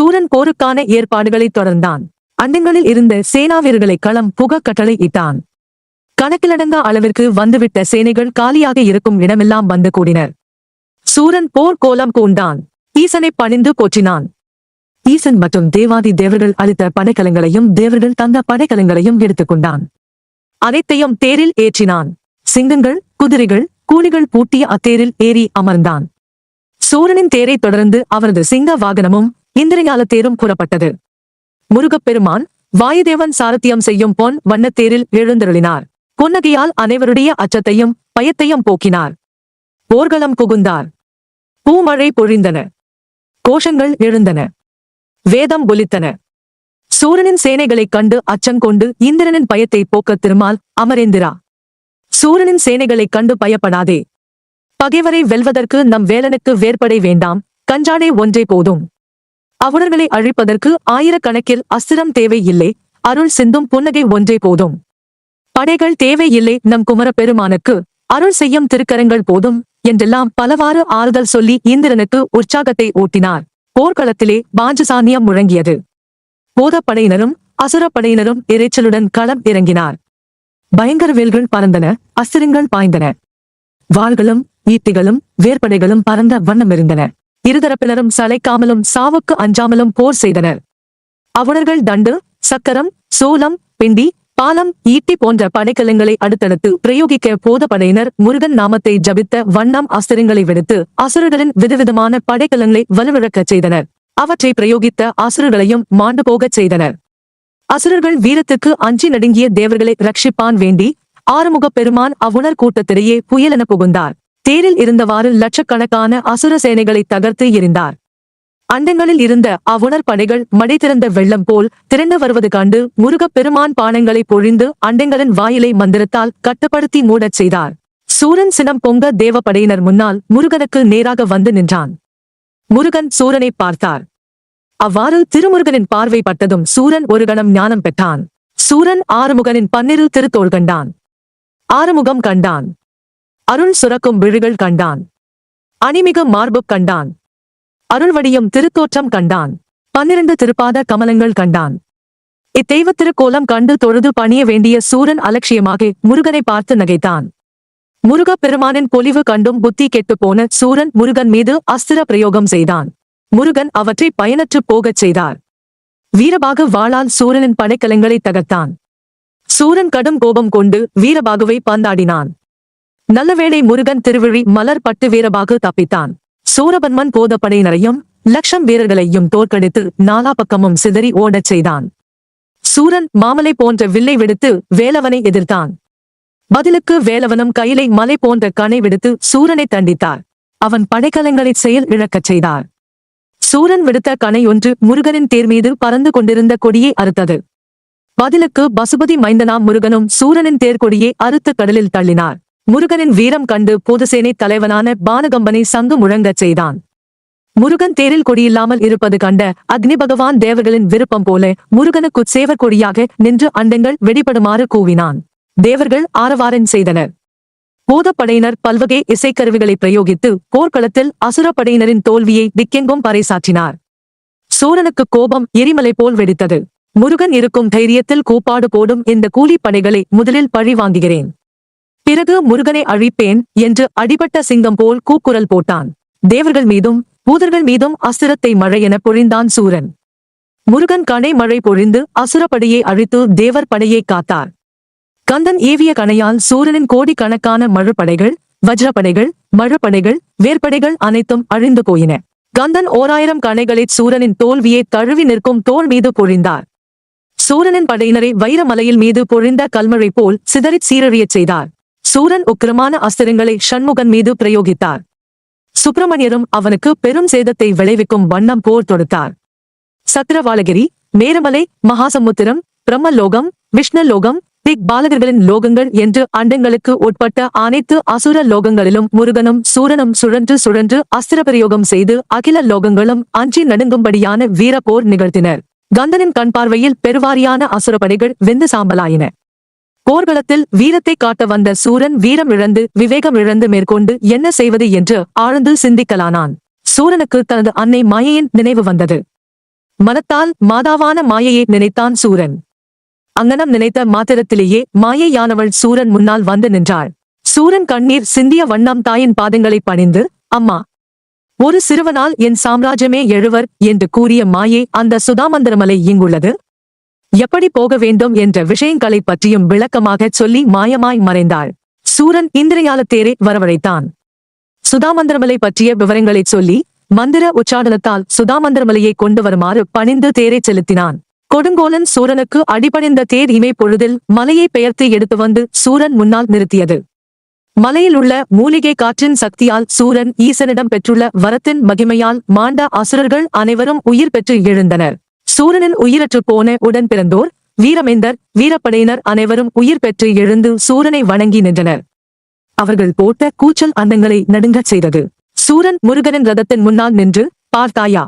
சூரன் போருக்கான ஏற்பாடுகளை தொடர்ந்தான். அண்டங்களில் இருந்த சேனாவீரர்களை களம் புக கட்டளை இட்டான். கணக்கிலடங்கா அளவிற்கு வந்துவிட்ட சேனைகள் காலியாக இருக்கும் இடமெல்லாம் வந்து கூடினர். சூரன் போர் கோலம் பூண்டான். ஈசனை பணிந்து போற்றினான். ஈசன் மற்றும் தேவாதி தேவர்கள் அளித்த படைக்கலங்களையும் தேவர்கள் தந்த படைக்கலங்களையும் எடுத்துக்கொண்டான். அனைத்தையும் தேரில் ஏற்றினான். சிங்கங்கள், குதிரைகள், கூலிகள் பூட்டிய அத்தேரில் ஏறி அமர்ந்தான். சூரனின் தேரை தொடர்ந்து அவரது சிங்க வாகனமும் இந்திரஞால தேரும் புறப்பட்டது. முருகப்பெருமான் வாயுதேவன் சாரத்தியம் செய்யும் பொன் வண்ணத்தேரில் எழுந்தருளினார். புன்னகையால் அனைவருடைய அச்சத்தையும் பயத்தையும் போக்கினார். போர்க்களம் புகுந்தார். பூமழை பொழிந்தன. கோஷங்கள் எழுந்தன. வேதம் ஒலித்தன. சூரனின் சேனைகளைக் கண்டு அச்சங்கொண்டு இந்திரனின் பயத்தை போக்க திருமால், அமரேந்திரா, சூரனின் சேனைகளைக் கண்டு பயப்படாதே. பகைவரை வெல்வதற்கு நம் வேலனுக்கு வேற்படை வேண்டாம், கஞ்சாடை ஒன்றே போதும். அவுணர்களை அழிப்பதற்கு ஆயிரக்கணக்கில் அஸ்திரம் தேவை இல்லை, அருள் சிந்தும் புன்னகை ஒன்றே போதும். படைகள் தேவை இல்லை, நம் குமரப்பெருமானுக்கு அருள் செய்யும் திருக்கரங்கள் போதும் என்றெல்லாம் பலவாறு ஆறுதல் சொல்லி இந்திரனுக்கு உற்சாகத்தை ஊட்டினார். போர்க்களத்திலே பாஞ்சசானியம் முழங்கியது. போதப்படையினரும் அசுரப்படையினரும் இரைச்சலுடன் களம் இறங்கினார். பயங்கர வேல்கள் பறந்தன, அஸ்திரங்கள் பாய்ந்தன. வாள்களும் ஈட்டிகளும் வேற்படைகளும் பறந்த வண்ணமிருந்தன. இருதரப்பினரும் சளைக்காமலும் சாவுக்கு அஞ்சாமலும் போர் செய்தனர். அவுணர்கள் தண்டு, சக்கரம், சூலம், பிண்டி, பாலம், ஈட்டி போன்ற படைக்கலங்களை அடுத்தடுத்து பிரயோகிக்க போதப்படையினர் முருகன் நாமத்தை ஜபித்த வண்ணம் அஸ்திரங்களை விடுத்து அசுரர்களின் விதவிதமான படைக்கலங்களை வலுவிழக்கச் செய்தனர். அவற்றை பிரயோகித்த அசுரர்களையும் மாண்டு போகச் செய்தனர். அசுரர்கள் வீரத்துக்கு அஞ்சி நடுங்கிய தேவர்களை ரட்சிப்பான் வேண்டி ஆறுமுகப் பெருமான் அவ்வுணர் கூட்டத்திலேயே புயலென புகுந்தார். தேரில் இருந்தவாறு லட்சக்கணக்கான அசுர சேனைகளை தகர்த்து எறிந்தார். அண்டங்களில் இருந்த அவ்வுணர் படைகள் மடை திறந்த வெள்ளம் போல் திரண்டு வருவது கண்டு முருகப் பெருமான் பானங்களை பொழிந்து அண்டங்களின் வாயிலை மந்திரத்தால் கட்டுப்படுத்தி மூடச் செய்தார். சூரன் சினம் பொங்க தேவப்படையினர் முன்னால் முருகனுக்கு நேராக வந்து நின்றான். முருகன் சூரனை பார்த்தார். அவ்வாறு திருமுருகனின் பார்வை பட்டதும் சூரன் ஒரு கணம் ஞானம் பெற்றான். சூரன் ஆறுமுகனின் 12 திருத்தோள் கண்டான். ஆறுமுகம் கண்டான். அருள் சுரக்கும் விழிகள் கண்டான். அணிமிகு மார்பு கண்டான். அருள்வடியும் திருத்தோற்றம் கண்டான். 12 திருப்பாத கமலங்கள் கண்டான். இத்தெய்வ திருக்கோலம் கண்டு தொழுது பணிய வேண்டிய சூரன் அலட்சியமாக முருகனை பார்த்து நகைத்தான். முருகப் பெருமானின் பொலிவு கண்டும் புத்தி கெட்டுப்போன சூரன் முருகன் மீது அஸ்திர பிரயோகம் செய்தான். முருகன் அவற்றை பயனற்று போகச் செய்தார். வீரபாகு வாளால் சூரனின் படைக்கலங்களை தகர்த்தான். சூரன் கடும் கோபம் கொண்டு வீரபாகுவை பந்தாடினான். நல்லவேளை முருகன் திருவிழி மலர் பட்டு வீரபாகு தப்பித்தான். சூரபன்மன் போதப்படையினரையும் லட்சம் வீரர்களையும் தோற்கடித்து நாலா பக்கமும் சிதறி ஓடச் செய்தான். சூரன் மாமலை போன்ற வில்லை விடுத்து வேலவனை எதிர்த்தான். பதிலுக்கு வேலவனும் கையிலை மலை போன்ற கணை விடுத்து சூரனை தண்டித்தார். அவன் படைக்கலங்களை செயல் இழக்கச் செய்தார். சூரன் விடுத்த கணை ஒன்று முருகனின் தேர் மீது பறந்து கொண்டிருந்த கொடியை அறுத்தது. பதிலுக்கு பசுபதி மைந்தனாம் முருகனும் சூரனின் தேர்கொடியை அறுத்து கடலில் தள்ளினார். முருகனின் வீரம் கண்டு போதசேனை தலைவனான பானகம்பனை சங்கு முழங்கச் செய்தான். முருகன் தேரில் கொடியில்லாமல் இருப்பது கண்ட அக்னி பகவான் தேவர்களின் விருப்பம் போல முருகனுக்கு சேவர் கொடியாக நின்று அண்டங்கள் வெடிபடுமாறு கூவினான். தேவர்கள் ஆரவாரம் செய்தனர். போதப்படையினர் பல்வகை இசைக்கருவிகளை பிரயோகித்து போர்க்களத்தில் அசுரப்படையினரின் தோல்வியை திக்கெங்கும் பறைசாற்றினார். சூரனுக்கு கோபம் எரிமலை போல் வெடித்தது. முருகன் இருக்கும் தைரியத்தில் கூப்பாடு போடும் இந்த கூலிப்படைகளை முதலில் பழி வாங்குகிறேன், பிறகு முருகனை அழிப்பேன் என்று அடிபட்ட சிங்கம் போல் கூக்குரல் போட்டான். தேவர்கள் மீதும் பூதர்கள் மீதும் அஸ்திரத்தை மழையென பொழிந்தான் சூரன். முருகன் கணை மழை பொழிந்து அசுரப்படையை அழித்து தேவர் படையை காத்தார். கந்தன் ஏவிய கணையால் சூரனின் கோடிக்கணக்கான மழுப்படைகள், வஜ்ரப்படைகள், மழுப்படைகள், வேற்படைகள் அனைத்தும் அழிந்து போயின. கந்தன் 1000 கணைகளை சூரனின் தோல்வியை தழுவி நிற்கும் தோள் மீது பொழிந்தார். சூரனின் படையினரை வைரமலையில் மீது பொழிந்த கல்மழை போல் சிதறிச் சீரழியச் செய்தார். சூரன் உக்கிரமான அஸ்திரங்களை ஷண்முகன் மீது பிரயோகித்தார். சுப்பிரமணியரும் அவனுக்கு பெரும் சேதத்தை விளைவிக்கும் வண்ணம் போர் தொடுத்தார். சக்கரவாளகிரி, மேருமலை, மகாசமுத்திரம், பிரம்மலோகம், விஷ்ணுலோகம், திக் பாலகர்களின் லோகங்கள் என்று அண்டங்களுக்கு உட்பட்ட அனைத்து அசுர லோகங்களிலும் முருகனும் சூரனும் சுழன்று சுழன்று அஸ்திர பிரயோகம் செய்து அகில லோகங்களும் அஞ்சி நடுங்கும்படியான வீரப்போர் நிகழ்த்தினர். கந்தனின் கண் பார்வையில் பெருவாரியான அசுரப்படைகள் வெந்து சாம்பலாயின. போர்க்களத்தில் வீரத்தை காட்ட வந்த சூரன் வீரம் இழந்து விவேகம் இழந்து மேற்கொண்டு என்ன செய்வது என்று ஆழ்ந்து சிந்திக்கலானான். சூரனுக்கு தனது அன்னை மாயையின் நினைவு வந்தது. மனத்தால் மாதாவான மாயையை நினைத்தான் சூரன். அங்ஙனம் நினைத்த மாத்திரத்திலேயே மாயையானவள் சூரன் முன்னால் வந்து நின்றாள். சூரன் கண்ணீர் சிந்திய வண்ணம் தாயின் பாதங்களை பணிந்து, அம்மா, ஒரு சிறுவனால் என் சாம்ராஜ்யமே எழுவர் என்று கூறிய மாயை அந்த சுதாமந்திரமலை இங்குள்ளது, எப்படி போக வேண்டும் என்ற விஷயங்களைப் பற்றியும் விளக்கமாகச் சொல்லி மாயமாய் மறைந்தாள். சூரன் இந்திரயாலத்தேரை வரவழைத்தான். சுதாமந்திரமலை பற்றிய விவரங்களைச் சொல்லி மந்திர உச்சாடனத்தால் சுதாமந்திரமலையை கொண்டு வருமாறு பணிந்து தேரைச் செலுத்தினான். கொடுங்கோலன் சூரனுக்கு அடிபணிந்த தேர் இமை பொழுதில் மலையை பெயர்த்து எடுத்து வந்து சூரன் முன்னால் நிறுத்தியது. மலையில் உள்ள மூலிகை காற்றின் சக்தியால் சூரன் ஈசனிடம் பெற்றுள்ள வரத்தின் மகிமையால் மாண்ட அசுரர்கள் அனைவரும் உயிர் பெற்று எழுந்தனர். சூரனின் உயிரற்று போன உடன் பிறந்தோர், வீரமேந்தர், வீரப்படையினர் அனைவரும் உயிர் பெற்று எழுந்து சூரனை வணங்கி நின்றனர். அவர்கள் போட்ட கூச்சல் அண்டங்களை நடுங்கச் செய்தது. சூரன் முருகனின் ரதத்தின் முன்னால் நின்று, பார்த்தாயா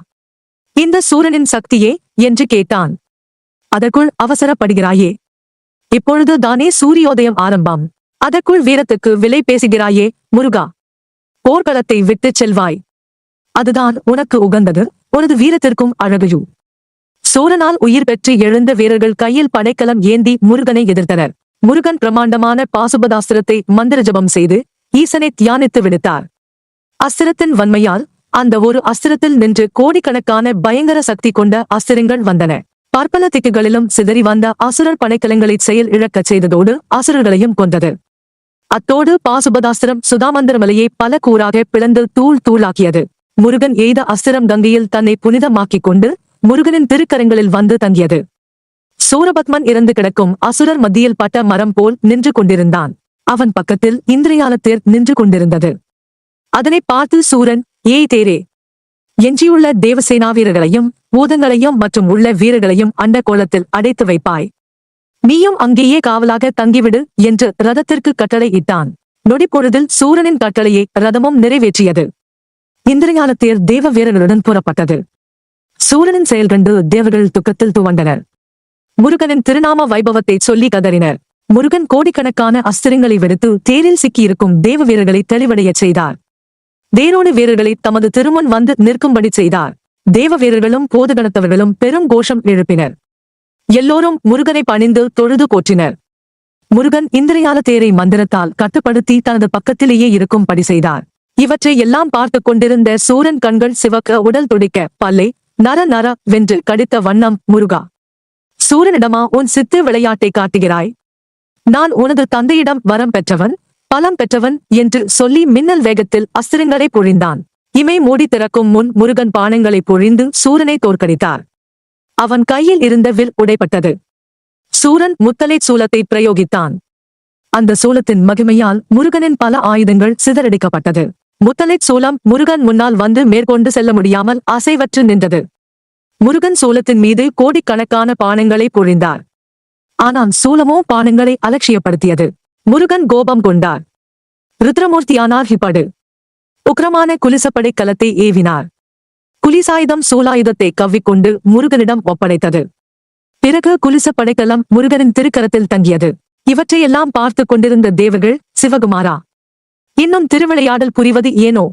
இந்த சூரனின் சக்தியே என்று கேட்டான். அதற்குள் அவசரப்படுகிறாயே, இப்பொழுது தானே சூரியோதயம் ஆரம்பம், அதற்குள் வீரத்துக்கு விலை பேசுகிறாயே முருகா, போர்க்களத்தை விட்டுச் செல்வாய், அதுதான் உனக்கு உகந்தது, உனது வீரத்திற்கும் அழகையு. சூரனால் உயிர் பெற்று எழுந்த வீரர்கள் கையில் படைக்கலம் ஏந்தி முருகனை எதிர்த்தனர். முருகன் பிரமாண்டமான பாசுபதாஸ்திரத்தை மந்திர ஜபம் செய்து ஈசனை தியானித்து விடுத்தார். அஸ்திரத்தின் வன்மையால் அந்த ஒரு அஸ்திரத்தில் நின்று கோடிக்கணக்கான பயங்கர சக்தி கொண்ட அஸ்திரங்கள் வந்தன. பற்பல திக்குகளிலும் சிதறி வந்த அசுரர் படைக்கலங்களை செயல் இழக்கச் செய்ததோடு அசுரர்களையும் கொண்டது. அத்தோடு பாசுபதாஸ்திரம் சுதாமந்திரமலையை பல கூறாக பிளந்து தூள் தூளாக்கியது. முருகன் எய்த அஸ்திரம் கங்கையில் தன்னை புனிதமாக்கிக் கொண்டு முருகனின் திருக்கரங்களில் வந்து தங்கியது. சூரபத்மன் இறந்து கிடக்கும் அசுரர் மத்தியில் பட்ட மரம் போல் நின்று கொண்டிருந்தான். அவன் பக்கத்தில் இந்திரயாலத்தேர் நின்று கொண்டிருந்தது. அதனை பார்த்து சூரன், ஏய் தேரே, எஞ்சியுள்ள தேவசேனா வீரர்களையும் பூதங்களையும் மற்றும் உள்ள வீரர்களையும் அண்ட கோலத்தில் அடைத்து வைப்பாய், நீயும் அங்கேயே காவலாக தங்கிவிடு என்று ரதத்திற்கு கட்டளை இட்டான். நொடிப்பொழுதில் சூரனின் கட்டளையை ரதமும் நிறைவேற்றியது. இந்திரயாலத்தேர் தேவ வீரர்களுடன் புறப்பட்டது. சூரனின் செயல் கண்டு தேவர்கள் துக்கத்தில் துவண்டனர். முருகனின் திருநாம வைபவத்தை சொல்லி கதறினர். முருகன் கோடிக்கணக்கான அஸ்திரங்களை வெடித்து தேரில் சிக்கியிருக்கும் தேவ வீரர்களை தெளிவடையச் செய்தார். தேரோடு வீரர்களை தமது திருமுன் வந்து நிற்கும்படி செய்தார். தேவ வீரர்களும் போதுகணத்தவர்களும் பெரும் கோஷம் எழுப்பினர். எல்லோரும் முருகனை பணிந்து தொழுது போற்றினர். முருகன் இந்திரயாலத்தேரை மந்திரத்தால் கட்டுப்படுத்தி தனது பக்கத்திலேயே இருக்கும்படி செய்தார். இவற்றை எல்லாம் பார்த்து கொண்டிருந்த சூரன் கண்கள் சிவக்க, உடல் துடிக்க, பல்லை நர நர வென்று கடித்த வண்ணம், முருகா, சூரனிடமா உன் சித்து விளையாட்டை காட்டுகிறாய்? நான் உனது தந்தையிடம் வரம் பெற்றவன், பலம் பெற்றவன் என்று சொல்லி மின்னல் வேகத்தில் அஸ்திரங்களை பொழிந்தான். இமை மூடி திறக்கும் முன் முருகன் பானங்களை பொழிந்து சூரனை தோற்கடித்தார். அவன் கையில் இருந்த வில் உடைப்பட்டது. சூரன் முத்தலை சூலத்தை பிரயோகித்தான். அந்த சூலத்தின் மகிமையால் முருகனின் பல ஆயுதங்கள் சிதறடிக்கப்பட்டது. முத்தலை சூலம் முருகன் முன்னால் வந்து மேற்கொண்டு செல்ல முடியாமல் அசைவற்று நின்றது. முருகன் சூலத்தின் மீது கோடிக்கணக்கான பானங்களை பொழிந்தார். ஆனால் சூலமோ பானங்களை அலட்சியப்படுத்தியது. முருகன் கோபம் கொண்டார். ருத்ரமூர்த்தியானார் ஹிப்படு. உக்ரமான குலிசப்படை கலத்தை ஏவினார். குலிசாயுதம் சூலாயுதத்தை கவ்விக்கொண்டு முருகனிடம் ஒப்படைத்தது. பிறகு குலிசப்படைக்கலம் முருகனின் திருக்கரத்தில் தங்கியது. இவற்றையெல்லாம் பார்த்து கொண்டிருந்த தேவர்கள், சிவகுமாரா, இன்னும் திருவிளையாடல் புரிவது ஏனோ?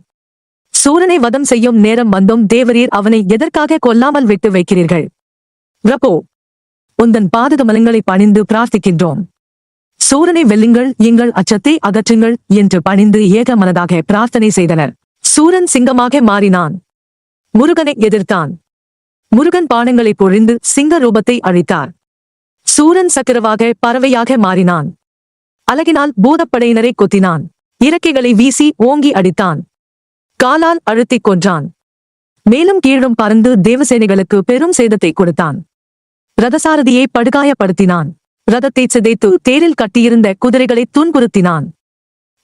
சூரனை வதம் செய்யும் நேரம் வந்தும் தேவரீர் அவனை எதற்காக கொல்லாமல் விட்டு வைக்கிறீர்கள்? பிரபோ, உந்தன் பாதகமலங்களை பணிந்து பிரார்த்திக்கின்றோம். சூரனை வெல்லுங்கள், எங்கள் அச்சத்தை அகற்றுங்கள் என்று பணிந்து ஏக மனதாக பிரார்த்தனை செய்தனர். சூரன் சிங்கமாக மாறினான். முருகனை எதிர்த்தான். முருகன் பானங்களை பொழிந்து சிங்க ரூபத்தை அழித்தார். சூரன் சக்கரவாக பறவையாக மாறினான். அலகினால் பூதப்படையினரை கொத்தினான். இறக்கைகளை வீசி ஓங்கி அடித்தான். காலால் அழுத்திக் கொன்றான். மேலும் கீழும் பறந்து தேவசேனைகளுக்கு பெரும் சேதத்தை கொடுத்தான். ரதசாரதியை படுகாயப்படுத்தினான். ரதத்தை சிதைத்து தேரில் கட்டியிருந்த குதிரைகளை துன்புறுத்தினான்.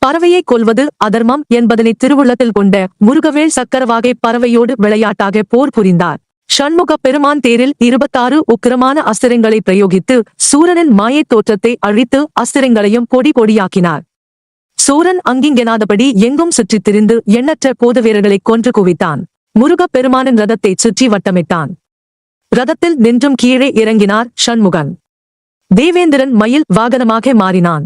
பறவையை கொல்வது அதர்மம் என்பதனை திருவுள்ளத்தில் கொண்ட முருகவேள் சக்கரவாகை பறவையோடு விளையாட்டாக போர் புரிந்தார். ஷண்முக பெருமான் தேரில் 26 உக்கிரமான அஸ்திரங்களை பிரயோகித்து சூரனின் மாயத் தோற்றத்தை அழித்து அஸ்திரங்களையும் பொடி பொடியாக்கினார். சூரன் அங்கிங்கெனாதபடி எங்கும் சுற்றித் திரிந்து எண்ணற்ற போத வீரர்களை கொன்று குவித்தான். முருகப் பெருமானின் ரதத்தை சுற்றி வட்டமிட்டான். ரதத்தில் நின்றும் கீழே இறங்கினார் ஷண்முகன். தேவேந்திரன் மயில் வாகனமாக மாறினான்.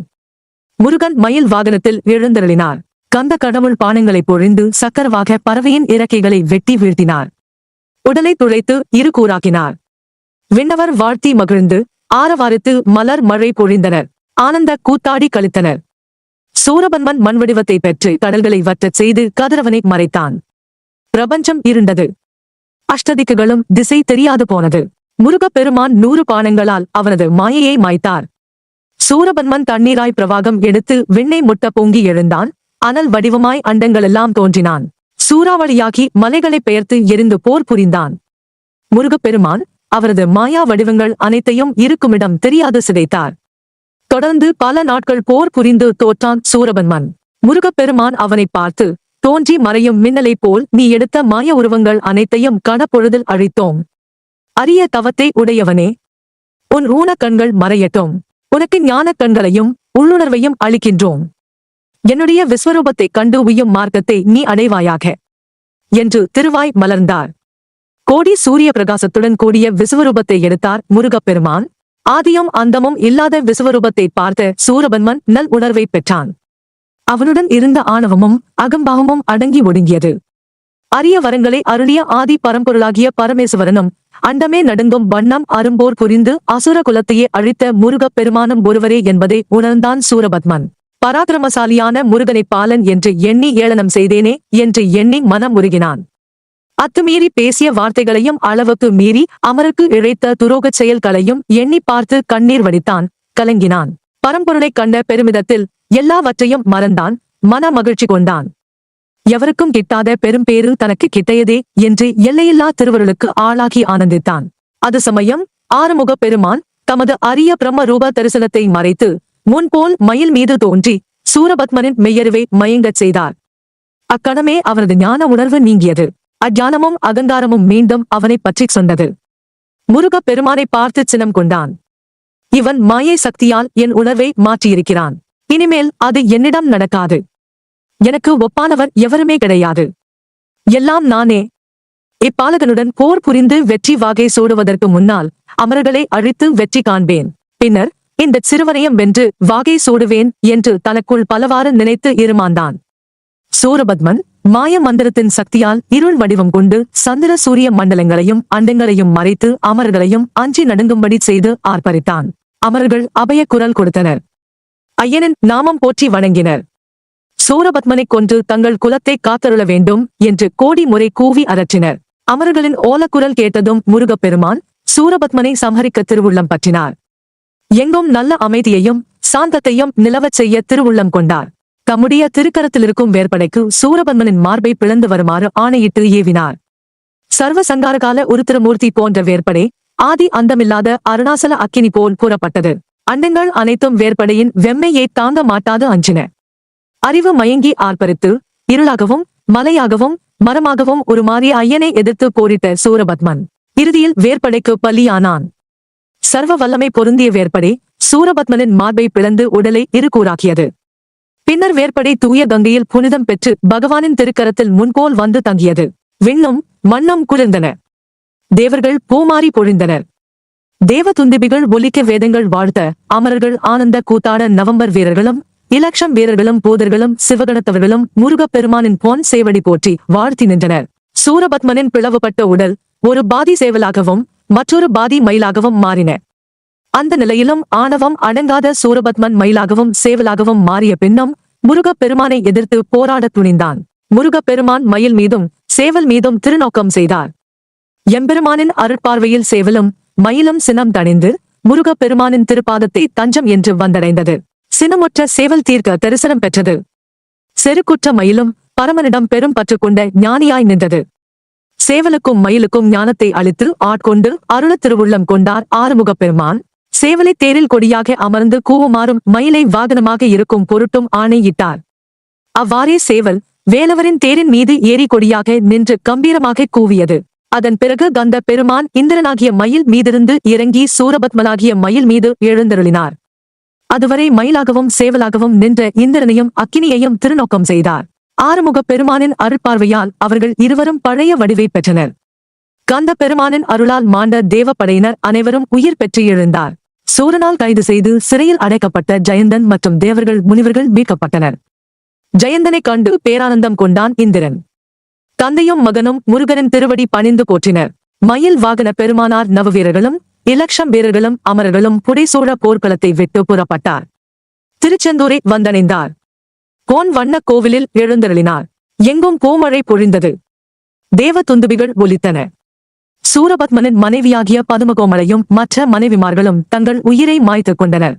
முருகன் மயில் வாகனத்தில் எழுந்தருளினார். கந்த கடவுள் பானங்களை பொழிந்து சக்கரவாக பறவையின் இறக்கைகளை வெட்டி வீழ்த்தினார். உடலை துளைத்து இரு கூறாக்கினார். விண்ணவர் வாழ்த்தி மகிழ்ந்து ஆரவாரித்து மலர் மழை பொழிந்தனர். ஆனந்த கூத்தாடி கழித்தனர். சூரபன்மன் மண்வடிவத்தை பெற்று கடல்களை வற்றச் செய்து கதிரவனை மறைத்தான். பிரபஞ்சம் இருண்டது. அஷ்டதிக்குகளும் திசை தெரியாது போனது. முருகப்பெருமான் 100 பானங்களால் அவனது மாயையை மாய்த்தார். சூரபன்மன் தண்ணீராய் பிரவாகம் எடுத்து விண்ணை முட்ட பொங்கி எழுந்தான். அனல் வடிவமாய் அண்டங்களெல்லாம் தோன்றினான். சூறாவளியாகி மலைகளை பெயர்த்து எரிந்து போர் புரிந்தான். முருகப்பெருமான் அவரது மாயா வடிவங்கள் அனைத்தையும் இருக்குமிடம் தெரியாது சிதைத்தார். தொடர்ந்து பல நாட்கள் போர் புரிந்து தோற்றான் சூரபன்மன். முருகப்பெருமான் அவனை பார்த்து, தோன்றி மறையும் மின்னலைப் போல் நீ எடுத்த மாய உருவங்கள் அனைத்தையும் கணப்பொழுதில் அழித்தோம். அரிய தவத்தை உடையவனே, உன் ஊன கண்கள் மறையட்டும். உனக்கு ஞான கண்களையும் உள்ளுணர்வையும் அளிக்கின்றோம். என்னுடைய விஸ்வரூபத்தைக் கண்டு உய்யும் மார்க்கத்தை நீ அடைவாயாக என்று திருவாய் மலர்ந்தார். கோடி சூரிய பிரகாசத்துடன் கூடிய விஸ்வரூபத்தை எடுத்தார் முருகப்பெருமான். ஆதியும் அந்தமும் இல்லாத விஸ்வரூபத்தை பார்த்த சூரபன்மன் நல் உணர்வை பெற்றான். அவனுடன் இருந்த ஆணவமும் அகம்பாவமும் அடங்கி ஒடுங்கியது. அரிய வரங்களை அருளிய ஆதி பரம்பொருளாகிய பரமேசுவரனும் அண்டமே நடுங்கும் வண்ணம் அரும்போர் புரிந்து அசுர குலத்தையே அழித்த முருகப்பெருமானும் ஒருவரே என்பதை உணர்ந்தான் சூரபத்மன். பராக்கிரமசாலியான முருகனை பாலன் என்று எண்ணி ஏளனம் செய்தேனே என்று எண்ணி மனம் உருகினான். அத்துமீறி பேசிய வார்த்தைகளையும் அளவுக்கு மீறி அமருக்கு இழைத்த துரோகச் செயல்களையும் எண்ணி பார்த்து கண்ணீர் வடித்தான், கலங்கினான். பரம்பொருளைக் கண்ட பெருமிதத்தில் எல்லாவற்றையும் மறந்தான், மன மகிழ்ச்சி கொண்டான். எவருக்கும் கிட்டாத பெரும்பேறு தனக்கு கிட்டையதே என்று எல்லையில்லா திருவருளுக்கு ஆளாகி ஆனந்தித்தான். அது சமயம் ஆறுமுகப் பெருமான் தமது அரிய பிரம்ம ரூப தரிசனத்தை மறைத்து முன்போல் மயில் மீது தோன்றி சூரபத்மனின் மெய்யறிவை மயங்கச் செய்தார். அக்கணமே அவனது ஞான உணர்வு நீங்கியது. அஞ்ஞானமும் அகங்காரமும் மீண்டும் அவனை பற்றிச் சொன்னது. முருகப் பெருமானை பார்த்து சினம் கொண்டான். இவன் மாயை சக்தியால் என் உணர்வை மாற்றியிருக்கிறான். இனிமேல் அது என்னிடம் நடக்காது. எனக்கு ஒப்பானவர் எவருமே கிடையாது. எல்லாம் நானே. இப்பாலகனுடன் போர் புரிந்து வெற்றி வாகை சூடுவதற்கு முன்னால் அமரர்களை அழித்து வெற்றி காண்பேன். பின்னர் இந்த சிறுவனையும் வென்று வாகை சூடுவேன் என்று தனக்குள் பலவாறு நினைத்து இருமாந்தான். சூரபத்மன் மாய மந்திரத்தின் சக்தியால் இருள் வடிவம் கொண்டு சந்திர சூரிய மண்டலங்களையும் அண்டங்களையும் மறைத்து அமரர்களையும் அஞ்சி நடுங்கும்படி செய்து ஆர்ப்பரித்தான். அமரர்கள் அபய குரல் கொடுத்தனர். ஐயனின் நாமம் போற்றி வணங்கினர். சூரபத்மனைக் கொன்று தங்கள் குலத்தை காத்தருள வேண்டும் என்று கோடி முறை கூவி அரற்றினர். அமரர்களின் ஓலக்குரல் கேட்டதும் முருகப்பெருமான் சூரபத்மனை சம்ஹரிக்க திருவுள்ளம் பற்றினார். எங்கும் நல்ல அமைதியையும் சாந்தத்தையும் நிலவச் செய்ய திருவுள்ளம் கொண்டார். தம்முடைய திருக்கரத்திலிருக்கும் வேற்படைக்கு சூரபத்மனின் மார்பை பிளந்து வருமாறு ஆணையிட்டு ஏவினார். சர்வ சங்காரகால உருத்திரமூர்த்தி போன்ற வேற்படை ஆதி அந்தமில்லாத அருணாசல அக்கினி போல் கூறப்பட்டது. அண்டங்கள் அனைத்தும் வேற்படையின் வெம்மையை தாங்க மாட்டாது அஞ்சின. அறிவு மயங்கி ஆர்ப்பரித்து இருளாகவும் மலையாகவும் மரமாகவும் உருமாறிய ஐயனை எதிர்த்து போரிட்ட சூரபத்மன் இறுதியில் வேற்படைக்கு பலியானான். சர்வ வல்லமை பொருந்திய வேற்படை சூரபத்மனின் மார்பை பிளந்து உடலை இருகூறாக்கியது. பின்னர் வேற்படை தூய கங்கையில் புனிதம் பெற்று பகவானின் திருக்கரத்தில் முன்போல் வந்து தங்கியது. விண்ணும் மண்ணும் குளிர்ந்தன. தேவர்கள் பூமாரி பொழிந்தனர். தேவ துந்திபிகள் ஒலிக்க வேதங்கள் வாழ்த்த அமரர்கள் ஆனந்த கூத்தாட நவம்பர் வீரர்களும் இலட்சம் வீரர்களும் போதர்களும் சிவகணத்தவர்களும் முருகப்பெருமானின் பொன் சேவடி போற்றி வாழ்த்தி நின்றனர். சூரபத்மனின் பிளவுபட்ட உடல் ஒரு பாதி சேவலாகவும் மற்றொரு பாதி மயிலாகவும் மாறின. அந்த நிலையிலும் ஆணவம் அடங்காத சூரபத்மன் மயிலாகவும் சேவலாகவும் மாறிய பின்னும் முருகப்பெருமானை எதிர்த்து போராடத் துணிந்தான். முருகப்பெருமான் மயில் மீதும் சேவல் மீதும் திருநோக்கம் செய்தார். எம்பெருமானின் அருட்பார்வையில் சேவலும் மயிலும் சினம் தணிந்து முருகப்பெருமானின் திருப்பாதத்தை தஞ்சம் என்று வந்தடைந்தது. சினமுற்ற சேவல் தீர்க்க தரிசனம் பெற்றது. செருக்குற்ற மயிலும் பரமனிடம் பெரும் பற்று கொண்ட ஞானியாய் நின்றது. சேவலுக்கும் மயிலுக்கும் ஞானத்தை அளித்து ஆட்கொண்டு அருளத் திருவுள்ளம் கொண்டார் ஆறுமுகப்பெருமான். சேவலை தேரில் கொடியாக அமர்ந்து கூவுமாறும் மயிலை வாகனமாக இருக்கும் பொருட்டும் ஆணையிட்டார். அவ்வாறே சேவல் வேலவரின் தேரின் மீது ஏறி கொடியாக நின்று கம்பீரமாக கூவியது. அதன் பிறகு கந்த பெருமான் இந்திரனாகிய மயில் மீதிருந்து இறங்கி சூரபத்மனாகிய மயில் மீது எழுந்தருளினார். அதுவரை மயிலாகவும் சேவலாகவும் நின்ற இந்திரனையும் அக்கினியையும் திருநோக்கம் செய்தார். ஆறுமுகப் பெருமானின் அருட்பார்வையால் அவர்கள் இருவரும் பழைய வடிவை பெற்றனர். கந்த பெருமானின் அருளால் மாண்ட தேவப்படையினர் அனைவரும் உயிர் பெற்று எழுந்தார். சூரனால் கைது செய்து சிறையில் அடைக்கப்பட்ட ஜெயந்தன் மற்றும் தேவர்கள் முனிவர்கள் மீட்கப்பட்டனர். ஜெயந்தனை கண்டு பேரானந்தம் கொண்டான் இந்திரன். தந்தையும் மகனும் முருகனின் திருவடி பணிந்து போற்றினர். மயில் வாகன பெருமானார் நவவீரர்களும் இலட்சம் வீரர்களும் அமரர்களும் புடைசூழ போர்க்களத்தை விட்டு புறப்பட்டார். திருச்செந்தூரை வந்தடைந்தார். கோன் வண்ண கோவிலில் எழுந்தருளினார். எங்கும் பூமழை பொழிந்தது. தேவ துந்துபிகள் ஒலித்தன. சூரபத்மனின் மனைவியாகிய பதுமகோமலையும் மற்ற மனைவிமார்களும் தங்கள் உயிரை மாய்த்துக் கொண்டனர்.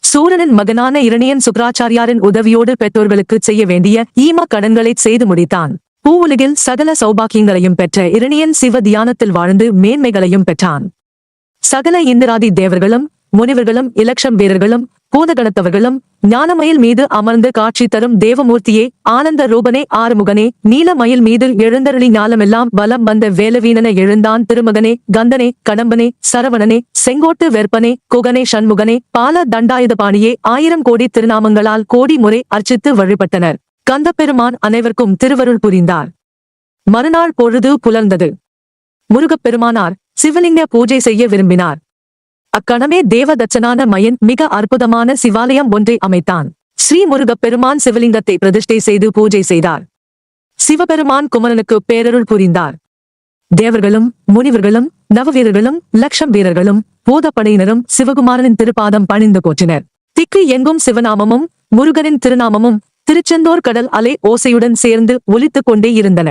சூரனின் மகனான இரணியன் சுக்ராச்சாரியாரின் உதவியோடு பெற்றோர்களுக்கு செய்ய வேண்டிய ஈம கடன்களை செய்து முடித்தான். பூவுலகில் சகல சௌபாக்கியங்களையும் பெற்ற இரணியன் சிவ தியானத்தில் வாழ்ந்து மேன்மைகளையும் பெற்றான். சகல இந்திராதி தேவர்களும் முனிவர்களும் இலட்சம் வீரர்களும் பூதகணத்தவர்களும் ஞானமயில் மீது அமர்ந்து காட்சி தரும் தேவமூர்த்தியே, ஆனந்த ரூபனே, ஆறுமுகனே, நீலமயில் மீது எழுந்தருளி ஞாலமெல்லாம் வலம் வந்த வேலவீனன எழுந்தான் திருமகனே, கந்தனே, கடம்பனே, சரவணனே, செங்கோட்டு வெற்பனே, குகனே, சண்முகனே, பால தண்டாயுதபாணியே, 1000 கோடி திருநாமங்களால் கோடி முறை அர்ச்சித்து வழிபட்டனர். கந்தப்பெருமான் அனைவருக்கும் திருவருள் புரிந்தார். மறுநாள் பொழுது புலர்ந்தது. முருகப்பெருமானார் சிவலிங்க பூஜை செய்ய விரும்பினார். அக்கணமே தேவதச்சனான மயன் மிக அற்புதமான சிவாலயம் ஒன்றை அமைத்தான். ஸ்ரீ முருகப்பெருமான் சிவலிங்கத்தை பிரதிஷ்டை செய்து பூஜை செய்தார். சிவபெருமான் குமரனுக்கு பேரருள் புரிந்தார். தேவர்களும் முனிவர்களும் நவவீரர்களும் லட்சம் வீரர்களும் பூதப்படையினரும் சிவகுமாரனின் திருப்பாதம் பணிந்து போற்றினர். திக்கு எங்கும் சிவநாமமும் முருகனின் திருநாமமும் திருச்செந்தூர் கடல் அலை ஓசையுடன் சேர்ந்து ஒலித்துக் கொண்டே இருந்தன.